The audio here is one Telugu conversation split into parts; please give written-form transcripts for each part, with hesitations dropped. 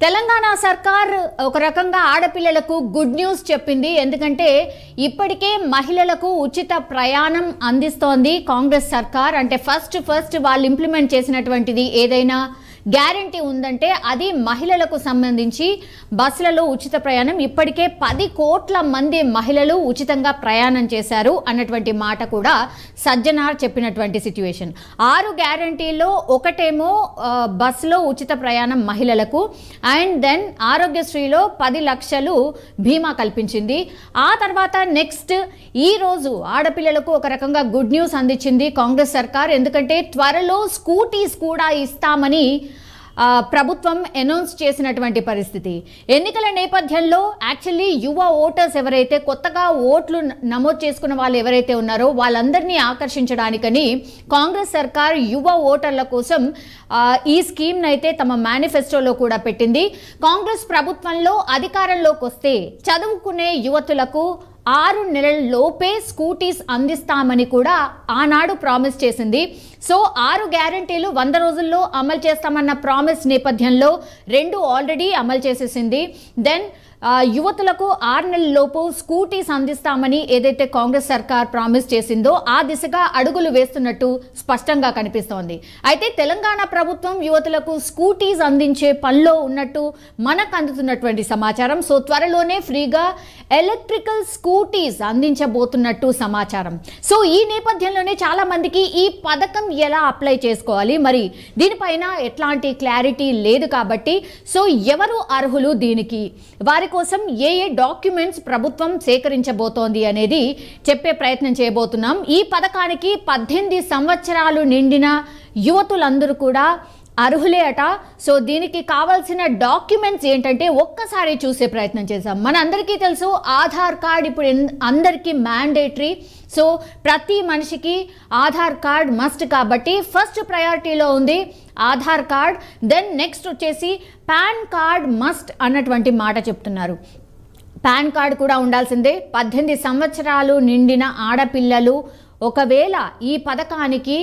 తెలంగాణ సర్కార్ ఒక రకంగా ఆడపిల్లలకు గుడ్ న్యూస్ చెప్పింది. ఎందుకంటే ఇప్పటికే మహిళలకు ఉచిత ప్రయాణం అందిస్తోంది కాంగ్రెస్ సర్కార్. అంటే ఫస్ట్ వాళ్ళు ఇంప్లిమెంట్ చేసినటువంటిది ఏదైనా గ్యారంటీ ఉందంటే అది మహిళలకు సంబంధించి బస్సులలో ఉచిత ప్రయాణం. ఇప్పటికే 10 కోట్ల మంది మహిళలు ఉచితంగా ప్రయాణం చేశారు అన్నటువంటి మాట కూడా సజ్జనార్ చెప్పినటువంటి సిచ్యువేషన్. 6 గ్యారంటీలో ఒకటేమో బస్సులో ఉచిత ప్రయాణం మహిళలకు, అండ్ దెన్ ఆరోగ్యశ్రీలో 10 లక్షలు బీమా కల్పించింది. ఆ తర్వాత నెక్స్ట్ ఈ రోజు ఆడపిల్లలకు ఒక రకంగా గుడ్ న్యూస్ అందించింది కాంగ్రెస్ సర్కార్. ఎందుకంటే త్వరలో స్కూటీస్ కూడా ఇస్తామని ప్రభుత్వం అనౌన్స్ చేసినటువంటి పరిస్థితి. ఎన్నికల నేపథ్యంలో యాక్చువల్లీ యువ ఓటర్స్ ఎవరైతే కొత్తగా ఓట్లు నమోదు చేసుకున్న వాళ్ళు ఎవరైతే ఉన్నారో వాళ్ళందరినీ ఆకర్షించడానికని కాంగ్రెస్ సర్కార్ యువ ఓటర్ల కోసం ఈ స్కీమ్ను అయితే తమ మేనిఫెస్టోలో కూడా పెట్టింది. కాంగ్రెస్ ప్రభుత్వంలో అధికారంలోకి వస్తే చదువుకునే యువతులకు 6 నెలల లోపే స్కూటీస్ అందిస్తామని కూడా ఆనాడు ప్రామిస్ చేసింది. సో 6 గ్యారంటీలు 100 రోజుల్లో అమలు చేస్తామన్న ప్రామిస్ నేపథ్యంలో 2 ఆల్రెడీ అమలు చేసేసింది. దెన్ యువతులకు 6 నెలల లోపు స్కూటీస్ అందిస్తామని ఏదైతే కాంగ్రెస్ సర్కార్ ప్రామిస్ చేసిందో ఆ దిశగా అడుగులు వేస్తున్నట్టు స్పష్టంగా కనిపిస్తోంది. అయితే తెలంగాణ ప్రభుత్వం యువతులకు స్కూటీస్ అందించే పనిలో ఉన్నట్టు మనకు అందుతున్నటువంటి సమాచారం. సో త్వరలోనే ఫ్రీగా ఎలక్ట్రికల్ స్కూటీస్ అందించబోతున్నట్టు సమాచారం. సో ఈ నేపథ్యంలోనే చాలా మందికి ఈ పథకం ఎలా అప్లై చేసుకోవాలి, మరి దీనిపైన ఎట్లాంటి క్లారిటీ లేదు కాబట్టి సో ఎవరు అర్హులు దీనికి, వారి కోసం ఏ డాక్యుమెంట్స్ ప్రభుత్వం సేకరించబోతోంది అనేది చెప్పే ప్రయత్నం చేయబోతున్నాం. ఈ పథకానికి 18 సంవత్సరాలు నిండిన యువతులందరూ కూడా అర్హులే అట. సో దీనికి కావాల్సిన డాక్యుమెంట్స్ ఏంటంటే ఒక్కసారి చూసే ప్రయత్నం చేద్దాం. మన అందరికీ తెలుసు ఆధార్ కార్డ్ ఇప్పుడు అందరికీ మ్యాండేటరీ. సో ప్రతి మనిషికి ఆధార్ కార్డ్ మస్ట్ కాబట్టి ఫస్ట్ ప్రయారిటీలో ఉంది ఆధార్ కార్డ్. దెన్ నెక్స్ట్ వచ్చేసి పాన్ కార్డ్ మస్ట్ అన్నటువంటి మాట చెప్తున్నారు. పాన్ కార్డ్ కూడా ఉండాల్సిందే. 18 సంవత్సరాలు నిండిన ఆడపిల్లలు ఒకవేళ ఈ పథకానికి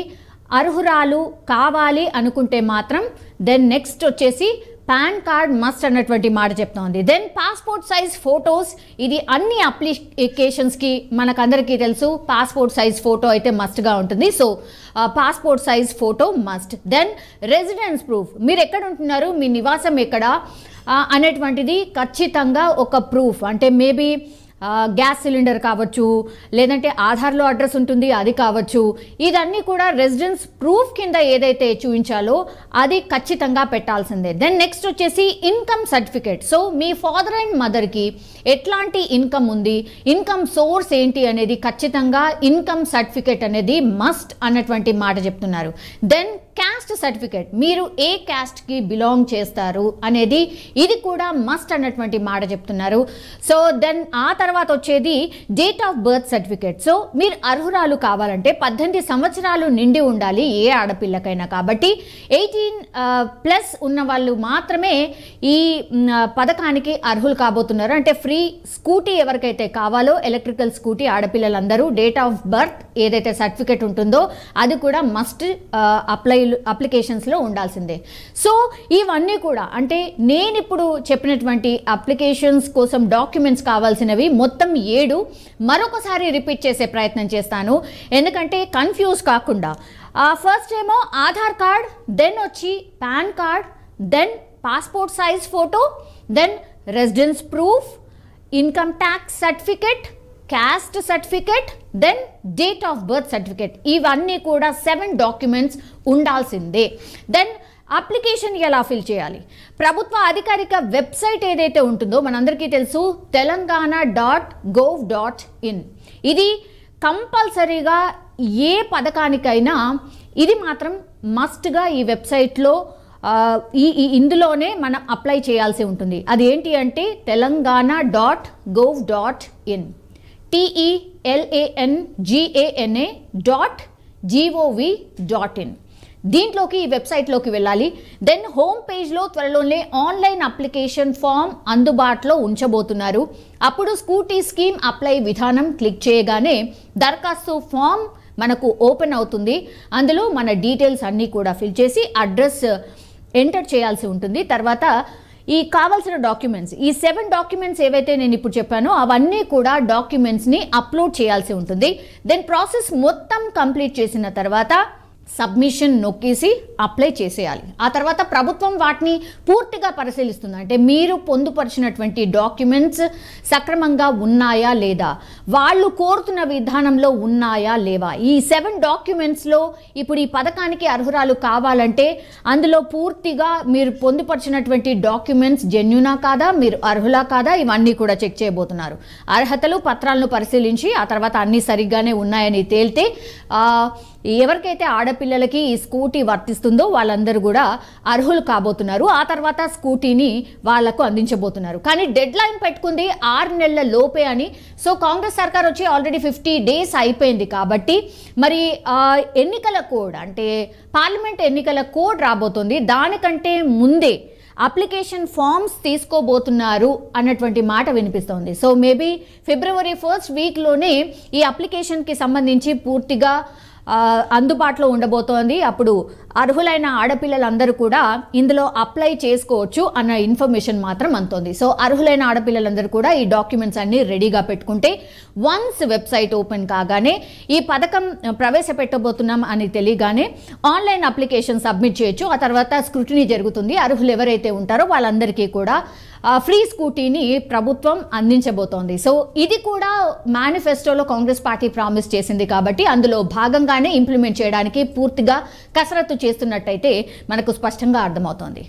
అర్హురాలు కావాలి అనుకుంటే మాత్రం దెన్ నెక్స్ట్ వచ్చేసి పాన్ కార్డ్ మస్ట్ అన్నటువంటి మాట చెప్తోంది. దెన్ పాస్పోర్ట్ సైజ్ ఫొటోస్, ఇది అన్ని అప్లికేషన్స్కి మనకందరికీ తెలుసు పాస్పోర్ట్ సైజ్ ఫోటో అయితే మస్ట్గా ఉంటుంది. So passport size photo must. Then residence proof, మీరు ఎక్కడ ఉంటున్నారు, మీ నివాసం ఎక్కడ అనేటువంటిది ఖచ్చితంగా ఒక ప్రూఫ్. అంటే మేబీ గ్యాస్ సిలిండర్ కావచ్చు, లేదంటే ఆధార్లో అడ్రస్ ఉంటుంది అది కావచ్చు. ఇదన్నీ కూడా రెసిడెన్స్ ప్రూఫ్ కింద ఏదైతే చూపించాలో అది ఖచ్చితంగా పెట్టాల్సిందే. దెన్ నెక్స్ట్ వచ్చేసి income certificate. So me father and మదర్కి ఎట్లాంటి ఇన్కమ్ ఉంది, ఇన్కమ్ సోర్స్ ఏంటి అనేది ఖచ్చితంగా ఇన్కమ్ సర్టిఫికేట్ అనేది మస్ట్ అన్నటువంటి మాట చెప్తున్నారు. దెన్ క్యాస్ట్ సర్టిఫికేట్, మీరు ఏ క్యాస్ట్కి బిలాంగ్ చేస్తారు అనేది ఇది కూడా మస్ట్ అన్నటువంటి మాట చెప్తున్నారు. సో దెన్ ఆ తర్వాత వచ్చేది date of birth certificate. So మీరు అర్హురాలు కావాలంటే 18 సంవత్సరాలు నిండి ఉండాలి ఏ ఆడపిల్లకైనా. కాబట్టి 18+ ఉన్న వాళ్ళు మాత్రమే ఈ పథకానికి అర్హులు కాబోతున్నారు. అంటే ఫ్రీ స్కూటీ ఎవరికైతే కావాలో ఎలక్ట్రికల్ స్కూటీ ఆడపిల్లలందరూ డేట్ ఆఫ్ బర్త్ ఏదైతే సర్టిఫికేట్ ఉంటుందో అది కూడా మస్ట్ అప్లికేషన్స్లో ఉండాల్సిందే. సో ఇవన్నీ కూడా అంటే నేను ఇప్పుడు చెప్పినటువంటి అప్లికేషన్స్ కోసం డాక్యుమెంట్స్ కావాల్సినవి మొత్తం 7. మరొకసారి రిపీట్ చేసే ప్రయత్నం చేస్తాను ఎందుకంటే కన్ఫ్యూజ్ కాకుండా. ఫస్ట్ ఏమో ఆధార్ కార్డ్, దెన్ వచ్చి PAN card, then passport size photo, then residence proof, income tax certificate, caste certificate, then date of birth certificate. ఇవన్నీ కూడా 7 డాక్యుమెంట్స్ ఉండాల్సిందే. దెన్ అప్లికేషన్ ఎలా ఫిల్ చేయాలి, ప్రభుత్వ అధికారిక వెబ్సైట్ ఏదైతే ఉంటుందో మనందరికీ తెలుసు telanggana.gov.in. ఇది కంపల్సరీగా ఏ పథకానికైనా ఇది మాత్రం మస్ట్గా ఈ వెబ్సైట్లో ఇందులోనే మనం అప్లై చేయాల్సి ఉంటుంది. అది ఏంటి అంటే telanggana.gov.in, telanggana.gov.in. దీంట్లోకి ఈ వెబ్సైట్లోకి వెళ్ళాలి. దెన్ హోమ్ పేజ్లో త్వరలోనే ఆన్లైన్ అప్లికేషన్ ఫామ్ అందుబాటులో ఉంచబోతున్నారు. అప్పుడు స్కూటీ స్కీమ్ అప్లై విధానం క్లిక్ చేయగానే దరఖాస్తు ఫామ్ మనకు ఓపెన్ అవుతుంది. అందులో మన డీటెయిల్స్ అన్నీ కూడా ఫిల్ చేసి అడ్రస్ ఎంటర్ చేయాల్సి ఉంటుంది. తర్వాత ఈ కావాల్సిన డాక్యుమెంట్స్, ఈ 7 డాక్యుమెంట్స్ ఏవైతే నేను ఇప్పుడు చెప్పానో అవన్నీ కూడా డాక్యుమెంట్స్ని అప్లోడ్ చేయాల్సి ఉంటుంది. దెన్ ప్రాసెస్ మొత్తం కంప్లీట్ చేసిన తర్వాత సబ్మిషన్ నొక్కేసి అప్లై చేసేయాలి. ఆ తర్వాత ప్రభుత్వం వాటిని పూర్తిగా పరిశీలిస్తుంది. అంటే మీరు పొందుపరిచినటువంటి డాక్యుమెంట్స్ సక్రమంగా ఉన్నాయా లేదా, వాళ్ళు కోరుతున్న విధానంలో ఉన్నాయా లేవా. ఈ 7 డాక్యుమెంట్స్లో ఇప్పుడు ఈ పథకానికి అర్హురాలు కావాలంటే అందులో పూర్తిగా మీరు పొందుపరిచినటువంటి డాక్యుమెంట్స్ జెన్యునా కాదా, మీరు అర్హులా కాదా, ఇవన్నీ కూడా చెక్ చేయబోతున్నారు. అర్హతలు పత్రాలను పరిశీలించి ఆ తర్వాత అన్నీ సరిగ్గానే ఉన్నాయని తేలితే ఎవరికైతే ఆడపిల్లలకి ఈ స్కూటీ వర్తిస్తుందో వాళ్ళందరూ కూడా అర్హులు కాబోతున్నారు. ఆ తర్వాత స్కూటీని వాళ్లకు అందించబోతున్నారు. కానీ డెడ్ లైన్ పెట్టుకుంది 6 నెలల లోపే అని. సో కాంగ్రెస్ సర్కార్ వచ్చి ఆల్రెడీ 50 డేస్ అయిపోయింది కాబట్టి మరి ఎన్నికల కోడ్ అంటే పార్లమెంట్ ఎన్నికల కోడ్ రాబోతుంది. దానికంటే ముందే అప్లికేషన్ ఫామ్స్ తీసుకోబోతున్నారు అన్నటువంటి మాట వినిపిస్తోంది. సో మేబీ ఫిబ్రవరి 1st వీక్లోనే ఈ అప్లికేషన్కి సంబంధించి పూర్తిగా అందుబాటులో ఉండబోతోంది. అప్పుడు అర్హులైన ఆడపిల్లలందరూ కూడా ఇందులో అప్లై చేసుకోవచ్చు అన్న ఇన్ఫర్మేషన్ మాత్రం అందుతోంది. సో అర్హులైన ఆడపిల్లలందరూ కూడా ఈ డాక్యుమెంట్స్ అన్ని రెడీగా పెట్టుకుంటే వన్స్ వెబ్సైట్ ఓపెన్ కాగానే ఈ పథకం ప్రవేశపెట్టబోతున్నాం అని తెలియగానే ఆన్లైన్ అప్లికేషన్ సబ్మిట్ చేయొచ్చు. ఆ తర్వాత స్క్రూటినీ జరుగుతుంది. అర్హులు ఎవరైతే ఉంటారో వాళ్ళందరికీ కూడా ఫ్రీ స్కూటీని ప్రభుత్వం అందించబోతోంది. సో ఇది కూడా మేనిఫెస్టోలో కాంగ్రెస్ పార్టీ ప్రామిస్ చేసింది కాబట్టి అందులో భాగంగానే ఇంప్లిమెంట్ చేయడానికి పూర్తిగా కసరత్తు చేస్తున్నట్టయితే మనకు స్పష్టంగా అర్థమవుతోంది.